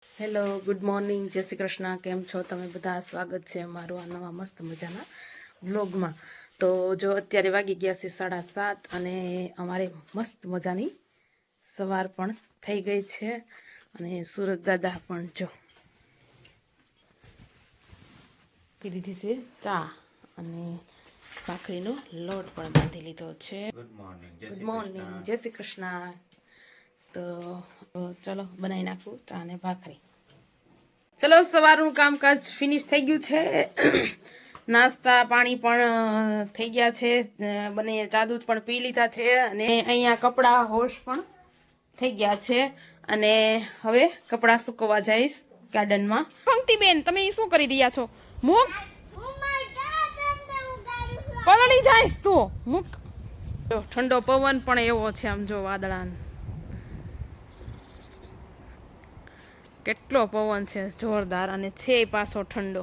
Hello, good morning, જય શ્રી કૃષ્ણ. કેમ છો તમે બધા? સ્વાગત છે અમારું આ નવા મસ્ત મજાના વ્લોગમાં. તો જો અત્યારે વાગી ગયા છે 7:30 અને અમારે મસ્ત મજાની સવાર પણ થઈ ગઈ છે. અને સુરત દાદા પણ જો પી દીધી છે ચા અને ભાખરીનો લોટ પણ બાંધી લીધો છે. ગુડ મોર્નિંગ, જય શ્રી કૃષ્ણ. તો ચલો બનાવી નાખું ચા ને ભાખરી. ચલો સવારનું કામકાજ ફિનિશ થઈ ગયું છે. નાસ્તા પાણી પણ થઈ ગયા છે. બને ચા દૂધ પણ પી લીધા છે અને અહીંયા કપડાં વોશ પણ થઈ ગયા છે. અને હવે કપડાં સુકવવા જઈશ ગાર્ડનમાં. પંક્તિબેન, તમે શું કરી રહ્યા છો? મૂક, પલળી જઈશ તું, મૂક. જો ઠંડો પવન પણ એવો છે, આમ જો વાદળાનો કેટલો પવન છે, જોરદાર, અને છે પાછો ઠંડો.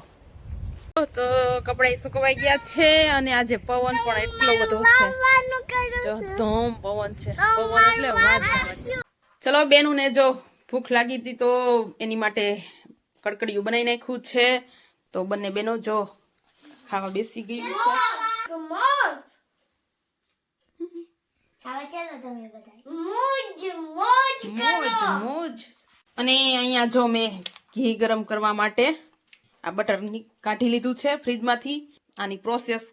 તો કપડા સુકવાઈ ગયા છે અને આજે પવન પણ એટલો બધો છે, જો ધોમ પવન છે. પવન એટલે વાત જવા છે. ચલો બેનુને જો ભૂખ લાગી હતી તો એની માટે કડકડીયું બનાવી નાખ્યું છે. તો બંને બેનો જો ખાવા બેસી ગઈ છે. મોજ. અને અહીંયા જો મેં ઘી ગરમ કરવા માટે આ બટર કાઢી લીધું છે ફ્રીજમાંથી. આની પ્રોસેસ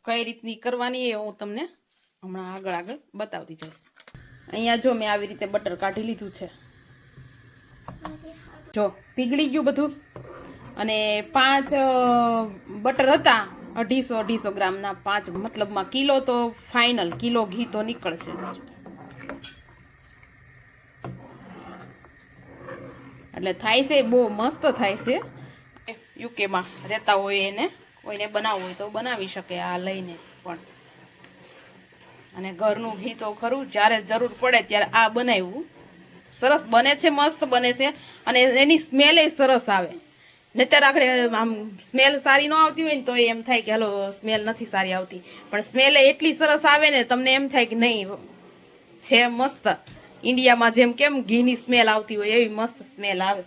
કઈ રીતની કરવાની એ હું તમને હમણાં આગળ બતાવતી જઈશ. અહીંયા જો મેં આવી રીતે બટર કાઢી લીધું છે. જો પીગળી ગયું બધું. અને 5 બટર હતા, 250 ગ્રામના 5, મતલબમાં કિલો તો ફાઇનલ, કિલો ઘી તો નીકળશે. એટલે થાય છે બહુ મસ્ત થાય છે. યુકેમાં રહેતા હોય એને કોઈને બનાવવું હોય તો બનાવી શકે આ લઈને પણ. અને ઘરનું ઘી તો ખરું, જ્યારે જરૂર પડે ત્યારે આ બનાવ્યું. સરસ બને છે, મસ્ત બને છે. અને એની સ્મેલ એ સરસ આવે. નહીતર આપણે આમ સ્મેલ સારી ન આવતી હોય ને તો એમ થાય કે હાલો સ્મેલ નથી સારી આવતી, પણ સ્મેલ એટલી સરસ આવે ને તમને એમ થાય કે નહીં છે મસ્ત. ઇન્ડિયામાં જેમ કેમ ઘીની સ્મેલ આવતી હોય એવી મસ્ત સ્મેલ આવે.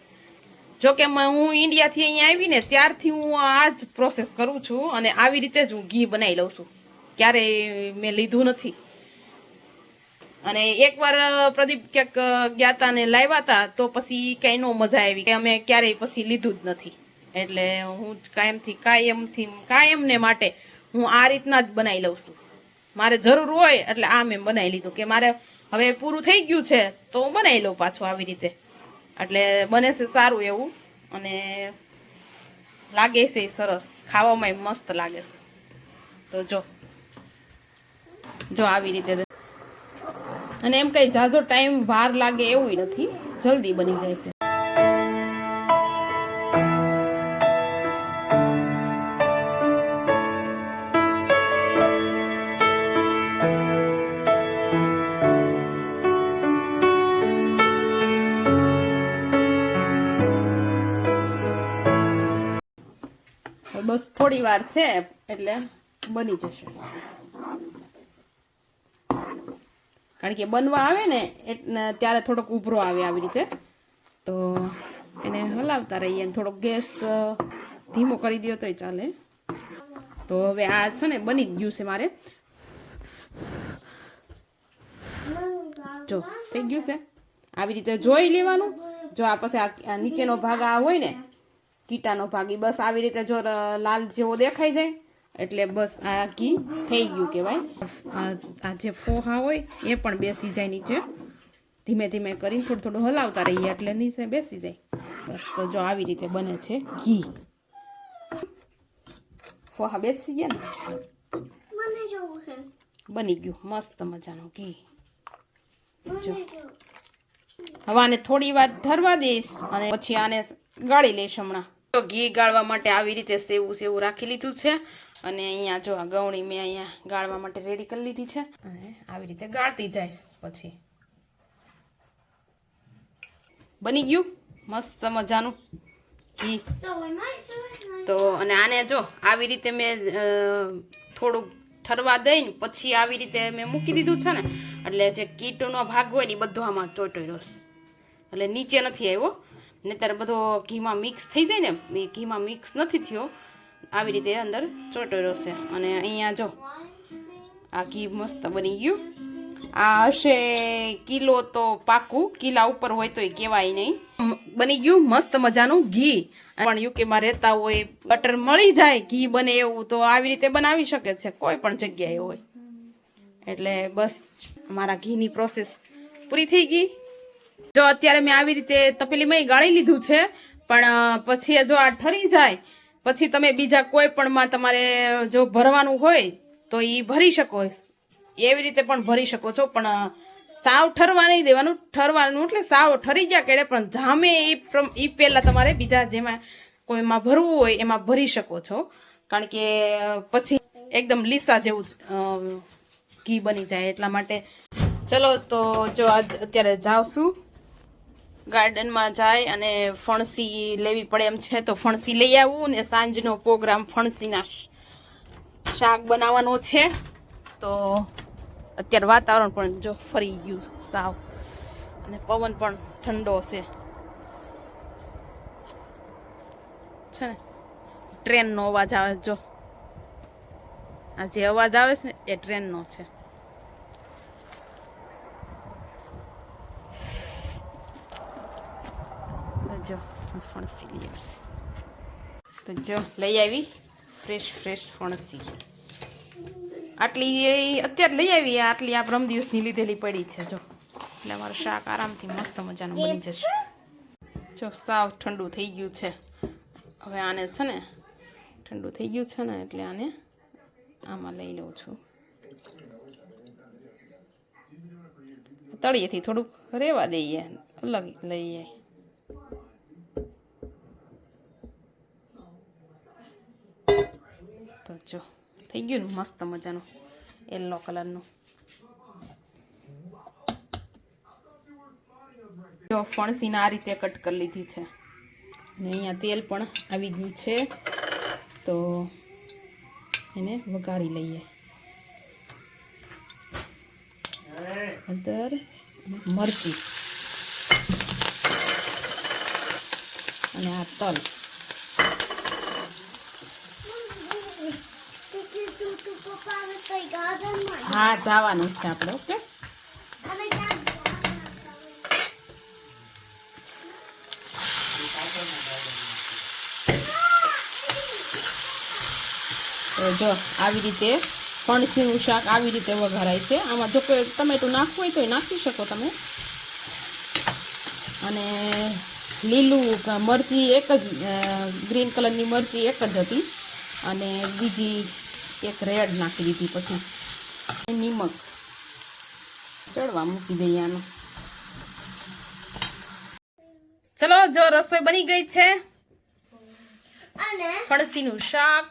જોકે હું ઇન્ડિયાથી અહીંયા આવી ને ત્યારથી હું આ જ પ્રોસેસ કરું છું અને આવી રીતે જ હું ઘી બનાવી લઉં છું. ક્યારેય મેં લીધું નથી. અને એકવાર પ્રદીપ ક્યાંક ગયા હતા ને લાવ્યા હતા તો પછી કઈ નો મજા આવી કે અમે ક્યારેય પછી લીધું જ નથી. એટલે હું કાયમને માટે હું આ રીતના જ બનાવી લઉં છું. મારે જરૂર હોય એટલે આ મેં બનાવી લીધું કે મારે હવે પૂરું થઈ ગયું છે તો હું બનાવી લઉં પાછું આવી રીતે. એટલે બને છે સારું એવું અને લાગે છે સરસ, ખાવામાં મસ્ત લાગે છે. તો જો આવી રીતે. અને એમ કઈ ઝાઝો ટાઈમ વાર લાગે એવું નથી, જલ્દી બની જાય છે. બસ થોડી વાર છે એટલે બની જશે. કારણ કે બનવા આવે ને એટલે ત્યારે થોડોક ઉભરો આવે આવી રીતે, તો એને હલાવતા રહીએ. થોડોક ગેસ ધીમો કરી દો તોય ચાલે. તો હવે આ છે ને બની જ ગયું છે મારે. જો થઈ ગયું છે. આવી રીતે જોઈ લેવાનું. જો આ પછી આ નીચેનો ભાગ આ હોય ને કીટાનો ભાગ, બસ આવી રીતે જો લાલ જેવો દેખાઈ જાય એટલે બસ આ ઘી થઈ ગયું કહેવાય. આ જે ફોહા હોય એ પણ બેસી જાય નીચે. ધીમે ધીમે કરીને થોડું હલાવતા રહીએ એટલે નીચે બેસી જાય. બસ તો જો આવી રીતે બને છે ઘી. ફોહા બેસી ગયા ને, બની ગયું મસ્ત મજાનું ઘી. જો હવે આને થોડી વાર ઠરવા દઈશ અને પછી આને ગાળી લઈશ હમણાં. તો ઘી ગાળવા માટે આવી રીતે સેવું રાખી લીધું છે. અને અહીંયા જો આ ગવણી મેં અહીંયા ગાળવા માટે રેડી કરી લીધી છે. અને આવી રીતે ગાળતી જઈશ. પછી બની ગયું મસ્ત મજાનું ઘી. તો અને આને જો આવી રીતે મેં થોડુંક ઠરવા દઈને પછી આવી રીતે મેં મૂકી દીધું છે ને, એટલે જે કીટનો ભાગ હોય ને એ બધો આમાં ચોંટ્યો રસ, એટલે નીચે નથી આવ્યો. ને ત્યારે બધો ઘીમાં મિક્સ થઈ જાય ને, એ ઘીમાં મિક્સ નથી થયો, આવી રીતે અંદર ચોટેલો છે. અને અહીંયા જો આ ઘી મસ્ત બની ગયું. આ હશે કિલો તો પાકું, કિલા ઉપર હોય તો એ કહેવાય નહીં. બની ગયું મસ્ત મજાનું ઘી. પણ યુકેમાં રહેતા હોય, બટર મળી જાય ઘી બને એવું, તો આવી રીતે બનાવી શકે છે કોઈ પણ જગ્યાએ હોય. એટલે બસ મારા ઘીની પ્રોસેસ પૂરી થઈ ગઈ. જો અત્યારે મેં આવી રીતે તપેલીમાં ગાળી લીધું છે, પણ પછી જો આ ઠરી જાય પછી તમે બીજા કોઈ પણમાં તમારે જો ભરવાનું હોય તો એ ભરી શકો, એવી રીતે પણ ભરી શકો છો. પણ સાવ ઠરવા નહીં દેવાનું, ઠરવાનું એટલે સાવ ઠરી ગયા કેડે પણ જામે એ પહેલાં તમારે બીજા જેમાં કોઈમાં ભરવું હોય એમાં ભરી શકો છો, કારણ કે પછી એકદમ લીસા જેવું ઘી બની જાય એટલા માટે. ચલો તો જો અત્યારે જાવશું ગાર્ડનમાં જાય અને ફણસી લેવી પડે એમ છે, તો ફણસી લઈ આવું. ને સાંજનો પ્રોગ્રામ ફણસીના શાક બનાવવાનો છે. તો અત્યારે વાતાવરણ પણ જો ફરી ગયું સાવ, અને પવન પણ ઠંડો છે ને. ટ્રેનનો અવાજ આવે, જો આ જે અવાજ આવે છે એ ટ્રેનનો છે. જો ફણસી લઈ આવશે, તો જો લઈ આવી ફ્રેશ ફણસી. આટલી અત્યારે લઈ આવી, આટલી આ પરમ દિવસની લીધેલી પડી છે જો. એટલે અમારું શાક આરામથી મસ્ત મજાનું બની જશે. જો સાવ ઠંડુ થઈ ગયું છે. હવે આને છે ને ઠંડુ થઈ ગયું છે ને, એટલે આને આમાં લઈ લઉં છું. તળિયેથી થોડુંક રહેવા દઈએ, અલગ લઈએ. તો જો થઈ ગયું ને મસ્ત મજાનું યલો કલરનું. જો ફણસીને આ રીતે કટ કરી લીધી છે, ને અહીંયા તેલ પણ આવી ગયું છે. તો એને વઘારી લઈએ. અંદર મરચી અને આ તલ. હા જવાનું છે આપણે. ઓકે તો જો આવી રીતે ફણસીનું શાક આવી રીતે વઘારાય છે. આમાં જો કોઈ ટમેટું નાખવું હોય તો નાખી શકો તમે. અને લીલું મરચી એક જ, ગ્રીન કલરની મરચી એક જ હતી, અને બીજી એક રેડ નાખી દીધી. પછી નિમક ચડવા મૂકી દઈએ આનું. ચલો જો રસોઈ બની ગઈ છે, ફણસીનું શાક.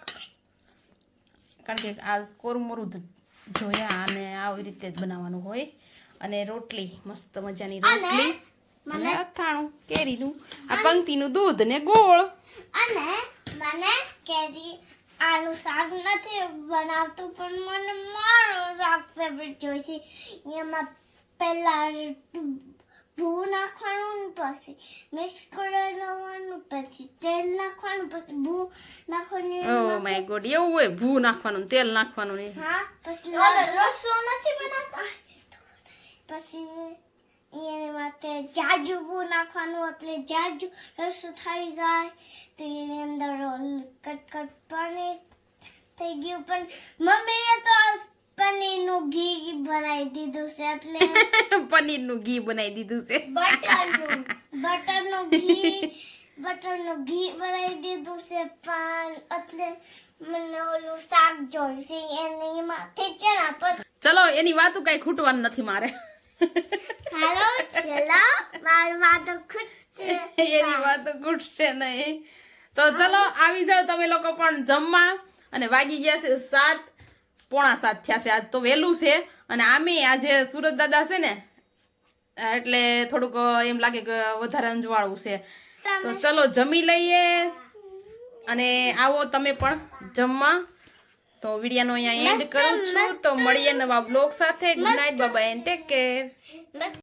કારણ કે આ કોરમોરું જોયા, અને આવી રીતે જ બનાવવાનું હોય. અને રોટલી મસ્ત મજાની રોટલી, અને અથાણું કેરીનું, આ પંક્તિનું દૂધ ને ગોળ. અને મને કેરી આનું શાક નથી બનાવતું, પણ મને મારું શાક ફેવરેટ જોઈએ છે. એમાં પહેલા ભૂ નાખવાનું, પછી મિક્સ કરી લેવાનું, પછી તેલ નાખવાનું, પછી ભૂ નાખવાનું. ઓ માય ગોડ, એવું હોય? ભૂ નાખવાનું, તેલ નાખવાનું નહીં? હા, પછી રસો નથી બનાવતા, પછી એની માથે જાજુ ભૂ નાખવાનું, એટલે જાજુ રસો થઈ જાય. તો એની અંદર કટકટ પાણી થઈ ગયું. પણ મમ્મીએ તો પનીરનું ઘી બનાવી દીધું છે, એટલે પનીરનું ઘી બનાવી દીધું છે. બટરનું ઘી બનાવી દીધું છે. પણ એટલે મને ઓલું શાક જોઈશે, એની માથે ચણા. પછી ચલો એની વાતો કઈ ખૂટવાનું નથી મારે. હાલો ચલો, મારી વાતો ખૂટશે, એની વાતો ખૂટશે નહીં. તો ચલો આવી જાઓ તમે લોકો પણ જમવા. અને વાગી ગયા છે 7, પોણા 7 થયા છે. આજ તો વહેલું છે, અને આમે આજે સુરત દાદા છે ને, એટલે થોડુંક એમ લાગે કે વધારે અંજવાળું છે. તો ચલો જમી લઈએ, અને આવો તમે પણ જમવા. તો વિડીયોનો અહીંયા એન્ડ કરું છું. તો મળીએ નવા બ્લોગ સાથે. Good night, bye bye and take care.